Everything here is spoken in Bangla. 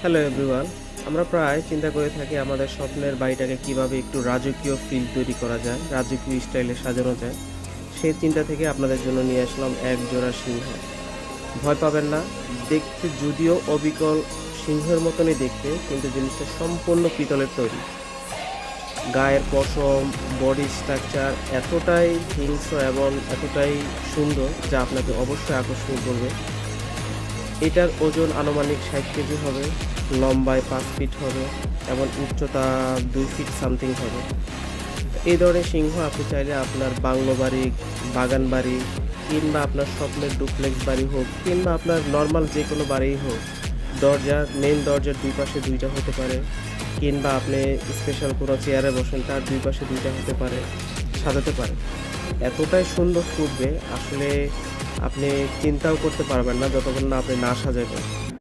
Hello everyone. আমরা প্রায় চিন্তা করে থাকি আমাদের স্বপ্নের বাড়িটাকে কিভাবে একটু রাজকীয় ফিল তৈরি করা যায়, রাজকীয় স্টাইলে সাজানো যায়। সেই চিন্তা থেকে আপনাদের জন্য নিয়ে আসলাম এক জোড়া সিংহ। ভয় পাবেন না। দেখতে যদিও অবিকল সিংহের মতনই দেখতে, কিন্তু জিনিসটা সম্পূর্ণ পিতলের তৈরি। গায়ের পশম, বডি স্ট্রাকচার এতটাই হিংস্র এবং এতটাই সুন্দর যা আপনাকে অবশ্যই আকর্ষণ করবে। এটার ওজন আনুমানিক 60 কেজি হবে, লম্বায় 5 ফিট হবে এবং উচ্চতা 2 ফিট সামথিং হবে। এই ধরনের সিংহ আপনি চাইলে আপনার বাংলো বাড়ি, বাগান বাড়ি, কিংবা আপনার স্বপ্নের ডুপ্লেক্স বাড়ি হোক, কিংবা আপনার নর্মাল যে কোনো বাড়িই হোক, মেন দরজার দুই পাশে দুইটা হতে পারে, কিংবা আপনি স্পেশাল কোনো চেয়ারে বসেন তার দুই পাশে দুইটা হতে পারে, সাজাতে পারে। এতটাই সুন্দর ফুটবে, আসলে আপনি চিন্তাও করতে পারবেন না যতক্ষণ না আপনি না সাজাবেন।